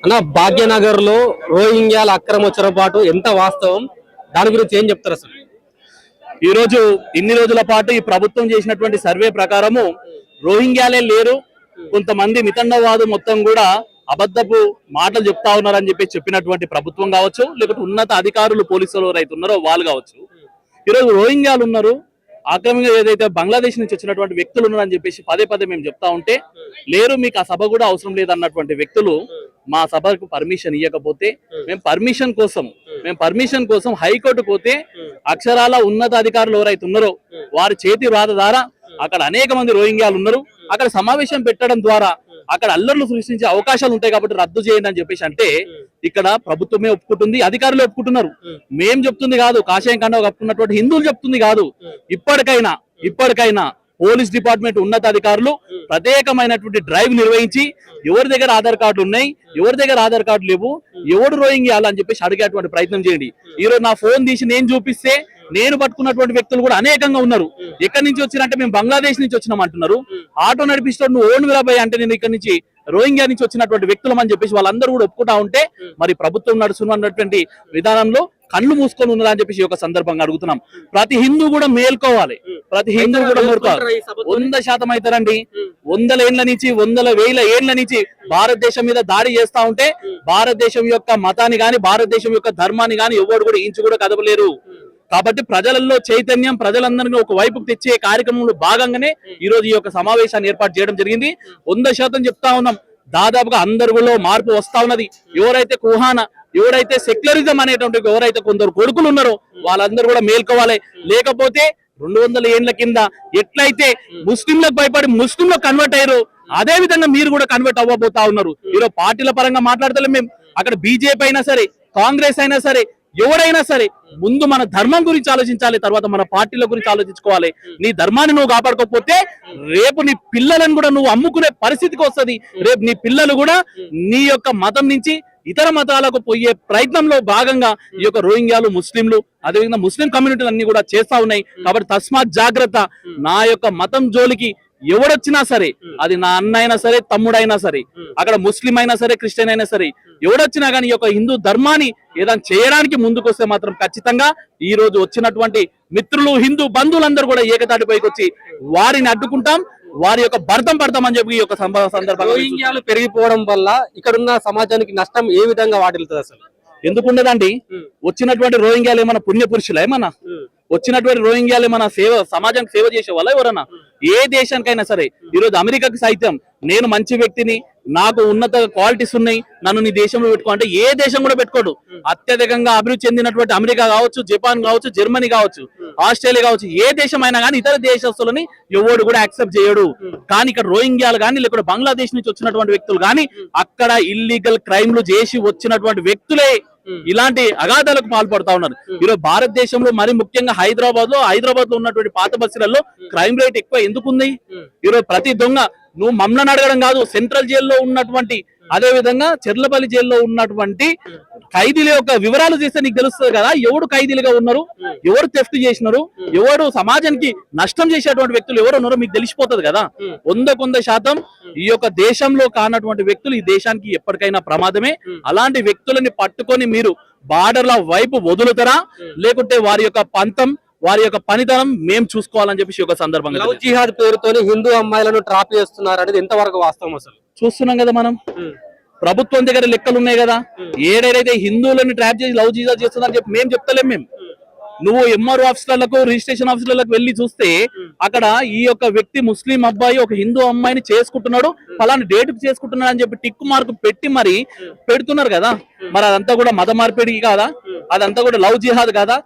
అన్న భాగ్యనగర్ లో రోహింగ్యాల అక్రమ చొరబాటు ఎంత వాస్తవం, దాని గురించి ఏం చెప్తారు అసలు? ఈ రోజు ఇన్ని రోజుల పాటు ఈ ప్రభుత్వం చేసినటువంటి సర్వే ప్రకారము రోహింగ్యాలే లేరు, కొంతమంది మితండవాదు మొత్తం కూడా అబద్ధపు మాటలు చెప్తా ఉన్నారని చెప్పినటువంటి ప్రభుత్వం కావచ్చు, లేకపోతే ఉన్నత అధికారులు పోలీసులు ఎవరైతే ఉన్నారో వాళ్ళు కావచ్చు. ఈరోజు రోహింగ్యాలు ఉన్నారు, ఆక్రమంగా ఏదైతే బంగ్లాదేశ్ నుంచి వచ్చినటువంటి వ్యక్తులు ఉన్నారని చెప్పేసి పదే పదే మేము చెప్తా ఉంటే లేరు, మీకు ఆ సభ కూడా అవసరం లేదన్నటువంటి వ్యక్తులు మా సభకు పర్మిషన్ ఇవ్వకపోతే మేము పర్మిషన్ కోసం హైకోర్టు పోతే అక్షరాల ఉన్నత అధికారులు ఎవరైతే ఉన్నారో వారి చేతి రాత ద్వారా అక్కడ అనేక మంది రోహింగ్యాలు ఉన్నారు, అక్కడ సమావేశం పెట్టడం ద్వారా అక్కడ అల్లర్లు సృష్టించే అవకాశాలు ఉంటాయి కాబట్టి రద్దు చేయండి అని చెప్పేసి అంటే ఇక్కడ ప్రభుత్వమే ఒప్పుకుంటుంది, అధికారులు ఒప్పుకుంటున్నారు. మేం చెప్తుంది కాదు, కాషాయం కండ కప్పుకున్నటువంటి హిందువులు చెప్తుంది కాదు. ఇప్పటికైనా పోలీస్ డిపార్ట్మెంట్ ఉన్నత అధికారులు ప్రత్యేకమైనటువంటి డ్రైవ్ నిర్వహించి ఎవరి దగ్గర ఆధార్ కార్డులు ఉన్నాయి, ఎవరి దగ్గర ఆధార్ కార్డు లేవు, ఎవడు రోహింగ్యాలు అని చెప్పేసి అడిగేటువంటి ప్రయత్నం చేయండి. ఈరోజు నా ఫోన్ తీసి నేను చూపిస్తే నేను పట్టుకున్నటువంటి వ్యక్తులు కూడా అనేకంగా ఉన్నారు. ఎక్కడి నుంచి వచ్చినంటే మేము బంగ్లాదేశ్ నుంచి వచ్చినాం అంటున్నారు. ఆటో నడిపిస్తాడు, నువ్వు ఓన్ విరాబాయ్ అంటే నేను ఇక్కడ నుంచి రోహింగ్యా నుంచి వచ్చినటువంటి వ్యక్తులం అని చెప్పేసి వాళ్ళందరూ కూడా ఒప్పుకుంటా ఉంటే మరి ప్రభుత్వం నడుస్తున్నటువంటి విధానంలో కళ్ళు మూసుకొని ఉన్నదా అని చెప్పేసి ఒక సందర్భంగా అడుగుతున్నాం. ప్రతి హిందూ కూడా మేల్కోవాలి, ప్రతి హిందూ కూడా మేల్కోవాలి. 100% అవుతారండి. వందల ఏళ్ల నుంచి, వేల ఏళ్ల నుంచి భారతదేశం మీద దాడి చేస్తా ఉంటే భారతదేశం యొక్క మతాన్ని గాని, భారతదేశం యొక్క ధర్మాన్ని గాని ఎవరు కూడా ఇంచు కూడా కదపలేరు. కాబట్టి ప్రజలలో చైతన్యం, ప్రజలందరినీ ఒక వైపుకు తెచ్చే కార్యక్రమంలో భాగంగానే ఈ రోజు ఈ యొక్క సమావేశాన్ని ఏర్పాటు చేయడం జరిగింది. 100% చెప్తా ఉన్నాం, దాదాపుగా అందరిలో మార్పు వస్తా ఉన్నది. ఎవరైతే కుహాన, ఎవరైతే సెక్యులరిజం అనేటువంటి ఎవరైతే కొందరు కొడుకులు ఉన్నారో వాళ్ళందరూ కూడా మేల్కోవాలి. లేకపోతే 200 ఏళ్ల కింద ఎట్లయితే ముస్లింలకు భయపడి ముస్లింలకు కన్వర్ట్ అయ్యారు, అదే విధంగా మీరు కూడా కన్వర్ట్ అవ్వబోతా ఉన్నారు. ఈరోజు పార్టీల పరంగా మాట్లాడతలే మేము, అక్కడ బీజేపీ అయినా సరే, కాంగ్రెస్ అయినా సరే, ఎవరైనా సరే ముందు మన ధర్మం గురించి ఆలోచించాలి, తర్వాత మన పార్టీల గురించి ఆలోచించుకోవాలి. నీ ధర్మాన్ని నువ్వు కాపాడుకోకపోతే రేపు నీ పిల్లలను కూడా నువ్వు అమ్ముకునే పరిస్థితికి వస్తుంది. రేపు నీ పిల్లలు కూడా నీ యొక్క మతం నుంచి ఇతర మతాలకు పోయే ప్రయత్నంలో భాగంగా ఈ యొక్క రోహింగ్యాలు, ముస్లింలు, అదేవిధంగా ముస్లిం కమ్యూనిటీలు అన్ని కూడా చేస్తా ఉన్నాయి. కాబట్టి తస్మాత్ జాగ్రత్త. నా యొక్క మతం జోలికి ఎవడొచ్చినా సరే, అది నా అన్న అయినా సరే, తమ్ముడైనా సరే, అక్కడ ముస్లిం అయినా సరే, క్రిస్టియన్ అయినా సరే, ఎవడొచ్చినా కానీ ఈ యొక్క హిందూ ధర్మాన్ని ఏదైనా చేయడానికి ముందుకొస్తే మాత్రం ఖచ్చితంగా ఈ రోజు వచ్చినటువంటి మిత్రులు, హిందూ బంధువులందరూ కూడా ఏకతాటిపైకి వచ్చి వారిని అడ్డుకుంటాం, వారి యొక్క భర్తం పడతామని చెప్పి ఈ యొక్క సందర్భంగా. రోహింగ్యాలు పెరిగిపోవడం వల్ల ఇక్కడున్న సమాజానికి నష్టం ఏ విధంగా వాటిల్తుంది అసలు? ఎందుకుండదండి? వచ్చినటువంటి రోహింగ్యాలు ఏమన్నా పుణ్య పురుషులు, ఏమన్నా వచ్చినటువంటి రోహింగ్యాలు ఏమన్నా సమాజానికి సేవ చేసే వాళ్ళ ఎవరన్నా? ఏ దేశానికైనా సరే, ఈరోజు అమెరికాకి సైతం నేను మంచి వ్యక్తిని, నాకు ఉన్నత క్వాలిటీస్ ఉన్నాయి, నన్ను నీ దేశంలో పెట్టుకో అంటే ఏ దేశం కూడా పెట్టుకోడు. అత్యధికంగా అభివృద్ధి చెందినటువంటి అమెరికా కావచ్చు, జపాన్ కావచ్చు, జర్మనీ కావచ్చు, ఆస్ట్రేలియా కావచ్చు, ఏ దేశం అయినా కానీ ఇతర దేశస్తులని ఎవడు కూడా యాక్సెప్ట్ చేయడు. కానీ ఇక్కడ రోహింగ్యాలు కానీ, లేకపోతే బంగ్లాదేశ్ నుంచి వచ్చినటువంటి వ్యక్తులు కానీ అక్కడ ఇల్లీగల్ క్రైమ్లు చేసి వచ్చినటువంటి వ్యక్తులే ఇలాంటి అగాధాలకు పాల్పడతా ఉన్నారు. ఈరోజు భారతదేశంలో మరి ముఖ్యంగా హైదరాబాద్ లో ఉన్నటువంటి పాత బస్సులలో క్రైమ్ రేట్ ఎక్కువ ఎందుకుంది? ఈరోజు ప్రతి దొంగ, నువ్వు మమ్మల్ని అడగడం కాదు, సెంట్రల్ జైల్లో ఉన్నటువంటి, అదే విధంగా చెర్లపల్లి జైల్లో ఉన్నటువంటి ఖైదీల యొక్క వివరాలు చేస్తే నీకు తెలుస్తుంది కదా, ఎవరు ఖైదీలుగా ఉన్నారు, ఎవరు థెఫ్ట్ చేసినారు, ఎవరు సమాజానికి నష్టం చేసేటువంటి వ్యక్తులు ఎవరు ఉన్నారో మీకు తెలిసిపోతుంది కదా. 100% ఈ యొక్క దేశంలో కానటువంటి వ్యక్తులు ఈ దేశానికి ఎప్పటికైనా ప్రమాదమే. అలాంటి వ్యక్తులని పట్టుకొని మీరు బార్డర్ల వైపు వదులుతారా, లేకుంటే వారి యొక్క పంతం, వారి యొక్క పనితనం మేము చూసుకోవాలని చెప్పేసి ఒక సందర్భంగా. లవ్ జిహాద్ పేరుతోని హిందూ అమ్మాయిలను ట్రాప్ చేస్తున్నారు అనేది ఎంతవరకు వాస్తవం అసలు? చూస్తున్నాం కదా మనం, ప్రభుత్వం దగ్గర లెక్కలు ఉన్నాయి కదా. ఏడైతే హిందువులను ట్రాప్ చేసి లవ్ జిహాద్ చేస్తుందని చెప్పి మేము చెప్తలేం. మేము నువ్వు ఎంఆర్ఓ ఆఫీసులకు, రిజిస్ట్రేషన్ ఆఫీసులకు వెళ్ళి చూస్తే అక్కడ ఈ యొక్క వ్యక్తి ముస్లిం అబ్బాయి ఒక హిందూ అమ్మాయిని చేసుకుంటున్నాడు, ఫలాని డేట్ చేసుకుంటున్నాడు అని చెప్పి టిక్ మార్క్ పెట్టి మరి పెడుతున్నారు కదా. మరి అదంతా కూడా మత మార్పిడి కాదా? అదంతా కూడా లవ్ జిహాద్ కాదా?